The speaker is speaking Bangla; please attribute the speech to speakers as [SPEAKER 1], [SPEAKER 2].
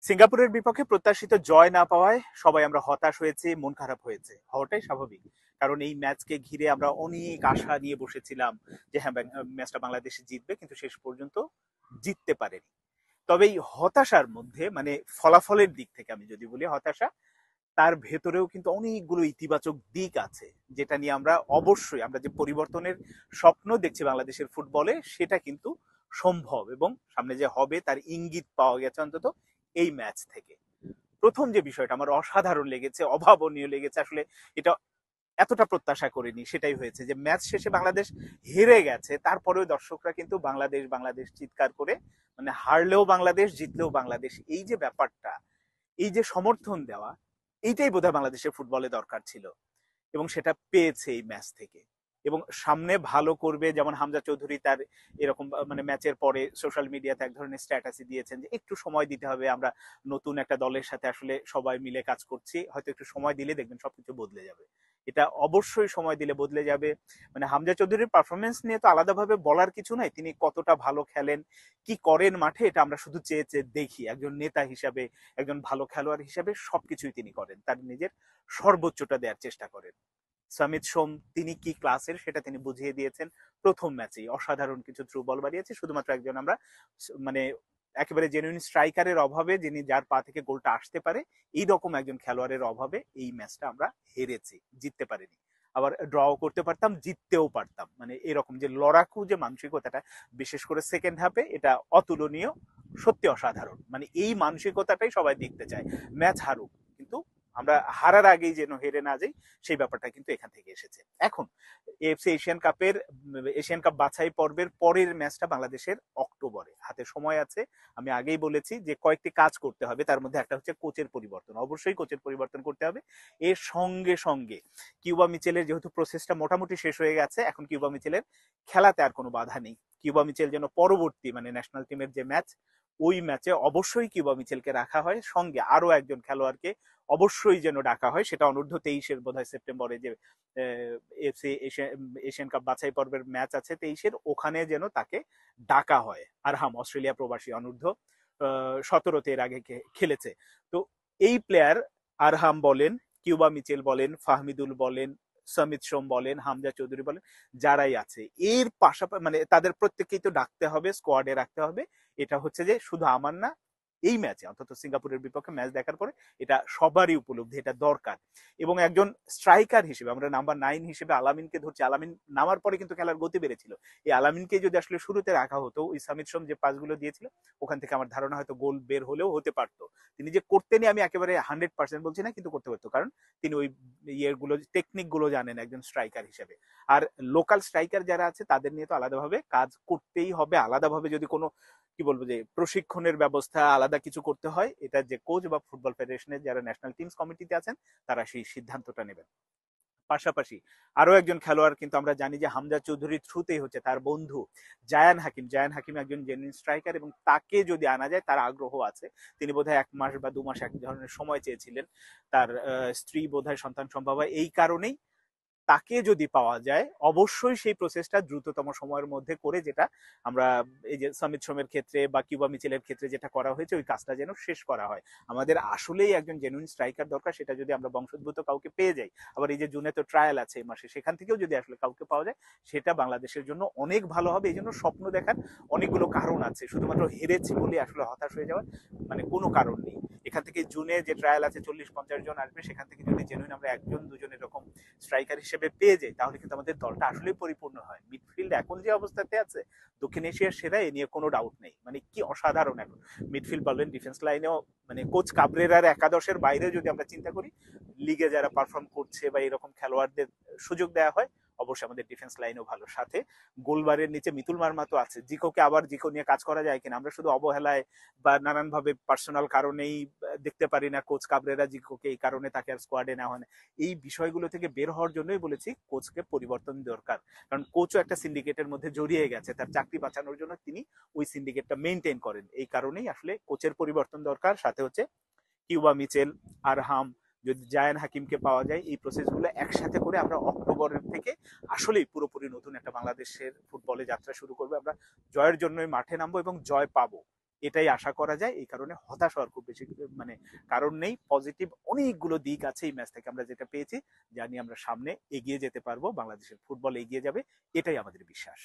[SPEAKER 1] সিঙ্গাপুরের বিপক্ষে প্রত্যাশিত জয় না পাওয়ায় সবাই আমরা হতাশ হয়েছি, মন খারাপ হয়েছে, হওয়াটাই স্বাভাবিক। কারণ এই ম্যাচকে ঘিরে আমরা অনেক আশা নিয়ে বসেছিলাম যে হ্যাঁ, ম্যাচটা বাংলাদেশ জিতবে, কিন্তু শেষ পর্যন্ত জিততে পারেনি। তবে এই হতাশার মধ্যে মানে ফলাফলের দিক থেকে আমি যদি বলি হতাশা, তার ভেতরেও কিন্তু অনেকগুলো ইতিবাচক দিক আছে, যেটা নিয়ে আমরা অবশ্যই আমরা যে পরিবর্তনের স্বপ্ন দেখছি বাংলাদেশের ফুটবলে, সেটা কিন্তু সম্ভব এবং সামনে যে হবে তার ইঙ্গিত পাওয়া গেছে অন্তত এই ম্যাচ থেকে। প্রথম যে বিষয়টা আমার অসাধারণ লেগেছে, অভাবনীয় লেগেছে, আসলে এটা এতটা প্রত্যাশা করিনি, সেটাই হয়েছে যে ম্যাচ শেষে বাংলাদেশ হেরে গেছে, তারপরেও দর্শকরা কিন্তু বাংলাদেশ বাংলাদেশ চিৎকার করে, মানে হারলেও বাংলাদেশ, জিতলেও বাংলাদেশ, এই যে ব্যাপারটা, এই যে সমর্থন দেওয়া, এইটাই বোধহয় বাংলাদেশের ফুটবলে দরকার ছিল এবং সেটা পেয়েছে এই ম্যাচ থেকে। এবং সামনে ভালো করবে, যেমন হামজা চৌধুরী তার এরকম মানে ম্যাচের পরে সোশ্যাল মিডিয়াতে এক ধরনের স্ট্যাটাসই দিয়েছেন যে একটু সময় দিতে হবে, আমরা নতুন একটা দলের সাথে আসলে সবাই মিলে কাজ করছি, হয়তো একটু সময় দিলে দেখবেন সবকিছু বদলে যাবে। এটা অবশ্যই সময় দিলে বদলে যাবে। মানে হামজা চৌধুরীর পারফরমেন্স নিয়ে তো আলাদাভাবে বলার কিছু নাই, তিনি কতটা ভালো খেলেন, কি করেন মাঠে, এটা আমরা শুধু চেয়ে চেয়ে দেখি। একজন নেতা হিসাবে, একজন ভালো খেলোয়াড় হিসাবে সবকিছুই তিনি করেন, তার নিজের সর্বোচ্চটা দেওয়ার চেষ্টা করেন। সামিত সোম, তিনি কি ক্লাসের সেটা তিনি বুঝিয়ে দিয়েছেন প্রথম ম্যাচেই, অসাধারণ কিছু থ্রু বল বাড়িয়েছে। শুধুমাত্র একজন আমরা মানে একেবারে জেনুইন স্ট্রাইকারের অভাবে, যিনি যার পা থেকে গোলটা আসতে পারে, এই রকম একজন খেলোয়াড়ের অভাবে এই ম্যাচটা আমরা হেরেছি, জিততে পারিনি। আবার ড্রও করতে পারতাম, জিততেও পারতাম, মানে এরকম যে লড়াকু যে মানসিকতাটা, বিশেষ করে সেকেন্ড হাফে, এটা অতুলনীয়, সত্যি অসাধারণ। মানে এই মানসিকতাটাই সবাই দেখতে চায়, ম্যাচ হারুক কিন্তু আমরা হারার আগেই যেন হেরে না যাই, সেই ব্যাপারটা কিন্তু এখান থেকে এসেছে। এখন এএফসি এশিয়ান কাপ বাছাই পর্বের পরের ম্যাচটা বাংলাদেশের অক্টোবরে, হাতে সময় আছে। আমি আগেই বলেছি যে কয়েকটি কাজ করতে হবে, তার মধ্যে একটা হচ্ছে কোচের পরিবর্তন, অবশ্যই কোচের পরিবর্তন করতে হবে। এর সঙ্গে সঙ্গে কিউবা মিচেলের যেহেতু প্রসেসটা মোটামুটি শেষ হয়ে গেছে, এখন কিউবা মিচেলের খেলাতে আর কোনো বাধা নেই। কিউবা মিচেল যেন পরবর্তী মানে ন্যাশনাল টিমের যে ম্যাচ, ওই ম্যাচে অবশ্যই কিউবা মিচেলকে রাখা হয়, সঙ্গে আরো একজন খেলোয়াড়কে অবশ্যই যেন ডাকা হয়, সেটা অনূর্ধ্ব 23-এর বোধহয় সেপ্টেম্বরে যে এফসি এশিয়ান কাপ বাছাই পর্বের ম্যাচ আছে 23-এর, ওখানে যেন তাকে ডাকা হয়। আরহাম, অস্ট্রেলিয়া প্রবাসী, অনূর্ধ্ব 17-তে এর আগে খেলেছে। তো এই প্লেয়ার, আরহাম বলেন, কিউবা মিচেল বলেন, ফাহমিদুল বলেন, সমিত সোম বলেন, হামজা চৌধুরী বলেন, যারাই আছে এর পাশাপাশি মানে তাদের প্রত্যেককেই তো ডাকতে হবে, স্কোয়াডে রাখতে হবে। এটা হচ্ছে যে শুধু আমার না, এই ম্যাচে অন্তত সিঙ্গাপুরের বিপক্ষে ম্যাচ দেখার পরে এটা সবারই উপলব্ধি, এটা দরকার। এবং একজন স্ট্রাইকার হিসেবে আমরা নাম্বার 9 হিসেবে আলামিনকে ধরছি, আলামিন নামার পরে কিন্তু খেলার গতি বেড়েছিল। এই আলামিনকে যদি আসলে শুরুতে রাখা হতো, ওই সামিত সোম যে পাসগুলো দিয়েছিল, ওখান থেকে আমার ধারণা হয়তো গোল বের হলেও হতে পারতো। তিনি যে করতেনি আমি একেবারে 100% বলছি না, কিন্তু করতে পারতো, কারণ তিনি ওই ইয়েগুলো, টেকনিক গুলো জানেন একজন স্ট্রাইকার হিসেবে। আর লোকাল স্ট্রাইকার যারা আছে তাদের নিয়ে তো আলাদাভাবে কাজ করতেই হবে। আলাদাভাবে যদি কোনো কি বলবো যে প্রশিক্ষণের ব্যবস্থা আলাদা কিছু করতে হয়, এটা যে কোচ বা ফুটবল ফেডারেশনের যারা ন্যাশনাল টিমস কমিটিতে আছেন, তারা সেই সিদ্ধান্তটা নেবেন। পাশাপাশি আরো একজন খেলোয়াড় কিন্তু আমরা জানি যে হামজা চৌধুরীর থ্রুতেই হচ্ছে, তার বন্ধু জায়ান হাকিম একজন জেনুইন স্ট্রাইকার, এবং তাকে যদি আনা যায় তার আগ্রহ আছে। তিনি বোধহয় 1 মাস বা 2 মাস এক ধরনের সময় চেয়েছিলেন, তার স্ত্রী বোধহয় সন্তান সম্ভব হয়, এই কারণেই তাকে যদি পাওয়া যায় অবশ্যই সেই প্রসেসটা দ্রুততম সময়ের মধ্যে করে, যেটা আমরা এই যে সমিত সোমের ক্ষেত্রে বা কিউবা মিচেলের ক্ষেত্রে যেটা করা হয়েছে, ওই কাজটা যেন শেষ করা হয়। আমাদের আসলেই একজন জেনুইন স্ট্রাইকার দরকার, সেটা যদি আমরা বংশোদ্ভূত কাউকে পেয়ে যাই, আবার এই যে জুনে তো ট্রায়াল আছে এই মাসে, সেখান থেকেও যদি আসলে কাউকে পাওয়া যায়, সেটা বাংলাদেশের জন্য অনেক ভালো হবে। এই জন্য স্বপ্ন দেখার অনেকগুলো কারণ আছে, শুধুমাত্র হেরেছি বলে আসলে হতাশ হয়ে যাওয়ার মানে কোনো কারণ নেই। এখান থেকে জুনে যে ট্রায়াল আছে 40-50 জন আসবে, সেখান থেকে যদি জেনুইন আমরা 1-2 জন এরকম স্ট্রাইকার হিসেবে পেয়ে যাই, তাহলে কিন্তু আমাদের দলটা আসলেই পরিপূর্ণ হয়। মিডফিল্ড এখন যে অবস্থাতে আছে, দক্ষিণ এশিয়ার সেরা, এ নিয়ে কোনো ডাউট নেই। মানে কি অসাধারণ এখন মিডফিল্ড বলবেন, ডিফেন্স লাইনেও মানে কোচ কাবরেরার একাদশের বাইরে যদি আমরা চিন্তা করি, লিগে যারা পারফর্ম করছে বা এরকম খেলোয়াড়দের সুযোগ দেওয়া হয়, অবশ্যই আমাদের ডিফেন্স লাইনও ভালো। সাথে গোলবারের নিচে মিতুল মার্মা তো আছে, জিকোকে আবার জিকো নিয়ে কাজ করা যায় কিনা, আমরা শুধু অবহেলায় বা নানান ভাবে পার্সোনাল কারণেই দেখতে পারি না কোচ কাবরেরা জিকোকে, এই কারণে তাকে আর স্কোয়াডে নেওয়া হয় না। এই বিষয়গুলো থেকে বের হওয়ার জন্যই বলেছি কোচকে পরিবর্তন দরকার। কারণ কোচও একটা সিন্ডিকেটের মধ্যে জড়িয়ে গেছে, তার চাকরি বাঁচানোর জন্য তিনি ওই সিন্ডিকেটটা মেনটেন করেন। এই কারণেই আসলে কোচের পরিবর্তন দরকার। সাথে হচ্ছে কিউবা মিচেল, আরহাম, যদি জায়ান হাকিমকে পাওয়া যায়, এই প্রসেসগুলো একসাথে করে আমরা অক্টোবরের থেকে আসলেই পুরোপুরি নতুন একটা বাংলাদেশের ফুটবলে যাত্রা শুরু করবো। আমরা জয়ের জন্যই মাঠে নামবো এবং জয় পাবো, এটাই আশা করা যায়। এই কারণে হতাশ হওয়ার খুব বেশি মানে কারণ নেই। পজিটিভ অনেকগুলো দিক আছে এই ম্যাচ থেকে আমরা যেটা পেয়েছি, জানি আমরা সামনে এগিয়ে যেতে পারবো, বাংলাদেশের ফুটবল এগিয়ে যাবে, এটাই আমাদের বিশ্বাস।